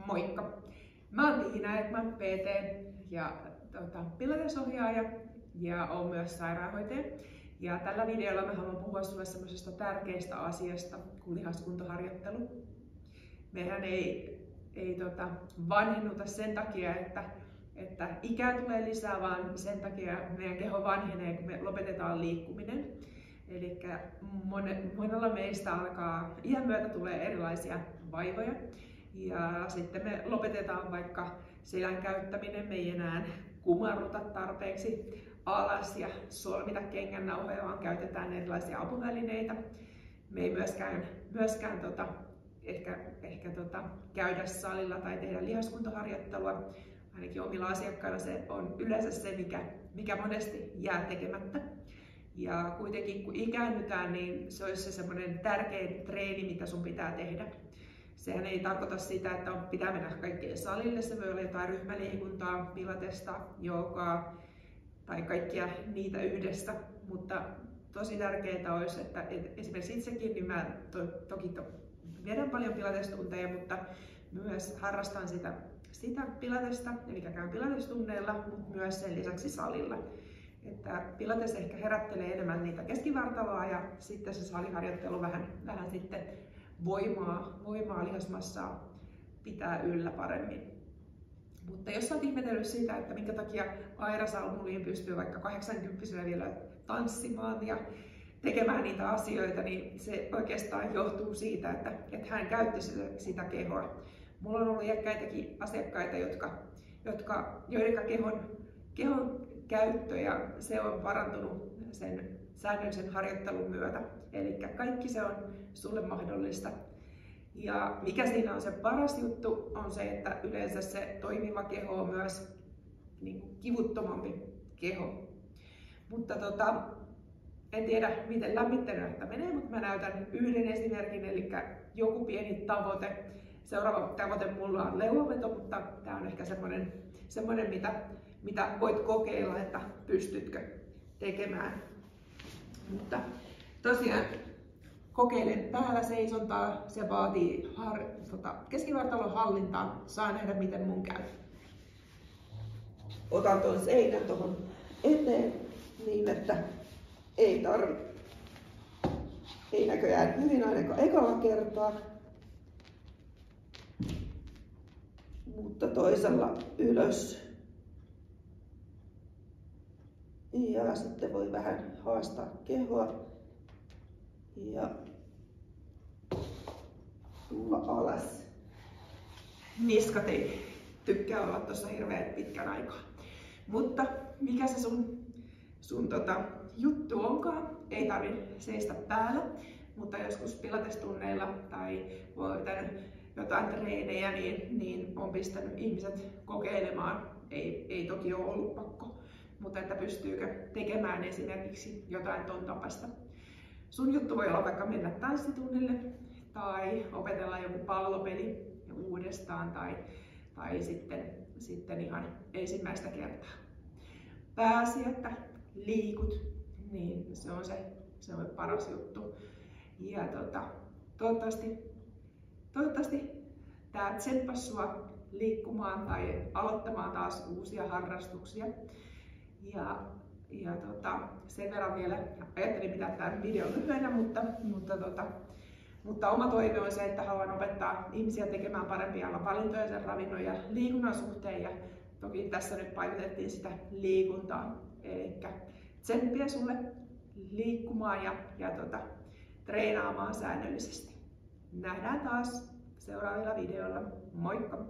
Moikka! Mä oon Tiina, mä oon PT ja pilatesohjaaja ja oon myös sairaanhoitaja. Ja tällä videolla mä haluan puhua sulle semmoisesta tärkeästä asiasta kuin lihaskuntoharjoittelu. Mehän ei vanhennuta sen takia, että ikää tulee lisää, vaan sen takia meidän keho vanhenee, kun me lopetetaan liikkuminen. Eli monella meistä alkaa iän myötä tulee erilaisia vaivoja. Ja sitten me lopetetaan vaikka selän käyttäminen, me ei enää kumarruta tarpeeksi alas ja solmita kengännauhoja, vaan käytetään erilaisia apuvälineitä. Me ei myöskään ehkä käydä salilla tai tehdä lihaskuntoharjoittelua. Ainakin omilla asiakkailla se on yleensä se, mikä monesti jää tekemättä. Ja kuitenkin kun ikäännytään, niin se olisi se semmoinen tärkein treeni, mitä sun pitää tehdä. Sehän ei tarkoita sitä, että pitää mennä kaikkeen salille. Se voi olla jotain ryhmäliikuntaa, pilatesta, joogaa tai kaikkia niitä yhdessä. Mutta tosi tärkeää olisi, että esimerkiksi itsekin, niin mä toki vedän paljon pilatestunteja, mutta myös harrastan sitä pilatesta, eli käyn pilatestunneilla, mutta myös sen lisäksi salilla. Että pilates ehkä herättelee enemmän niitä keskivartaloa ja sitten se saliharjoittelu vähän sitten voimaa lihasmassaa pitää yllä paremmin. Mutta jos olet ihmetellyt sitä, että minkä takia Aira Salmuliin pystyy vaikka 80-vuotiaana vielä tanssimaan ja tekemään niitä asioita, niin se oikeastaan johtuu siitä, että hän käytti sitä kehoa. Mulla on ollut iäkkäitäkin asiakkaita, joiden kehon käyttö ja se on parantunut sen säännöllisen harjoittelun myötä. Eli kaikki se on sulle mahdollista. Ja mikä siinä on se paras juttu, on se, että yleensä se toimiva keho on myös kivuttomampi keho. Mutta en tiedä miten lämmittelyä menee, mutta mä näytän yhden esimerkin, eli joku pieni tavoite. Seuraava tavoite mulla on leuaveto, mutta tää on ehkä semmoinen mitä voit kokeilla, että pystytkö tekemään. Mutta tosiaan kokeilen täällä seisontaa, se vaatii keskivartalon hallintaa, saa nähdä miten mun käy. Otan tuon seinän tuohon eteen niin, että ei näköjään hyvin ainakaan ekalla kertaa, mutta toisella ylös. Ja sitten voi vähän haastaa kehoa ja tulla alas. Niskat ei tykkää olla tuossa hirveän pitkän aikaa. Mutta mikä se sun juttu onkaan, ei tarvitse seistä päällä, mutta joskus pilatestunneilla tai jotain treenejä, niin on pistänyt ihmiset kokeilemaan. Ei toki ole ollut pakko. Mutta että pystyykö tekemään esimerkiksi jotain ton tapasta. Sun juttu voi olla vaikka mennä tanssitunnille tai opetella joku pallopeli uudestaan tai sitten ihan ensimmäistä kertaa. Pääsi, että liikut, niin se on paras juttu. Ja toivottavasti tää tsemppasi sua liikkumaan tai aloittamaan taas uusia harrastuksia. Ja sen verran vielä ajattelin pitää tämän videon lyhyenä, mutta oma toive on se, että haluan opettaa ihmisiä tekemään parempia valintoja sen ravinnon ja liikunnan suhteen. Ja toki tässä nyt painotettiin sitä liikuntaa. Eli tsemppiä sulle liikkumaan ja treenaamaan säännöllisesti. Nähdään taas seuraavilla videoilla. Moikka!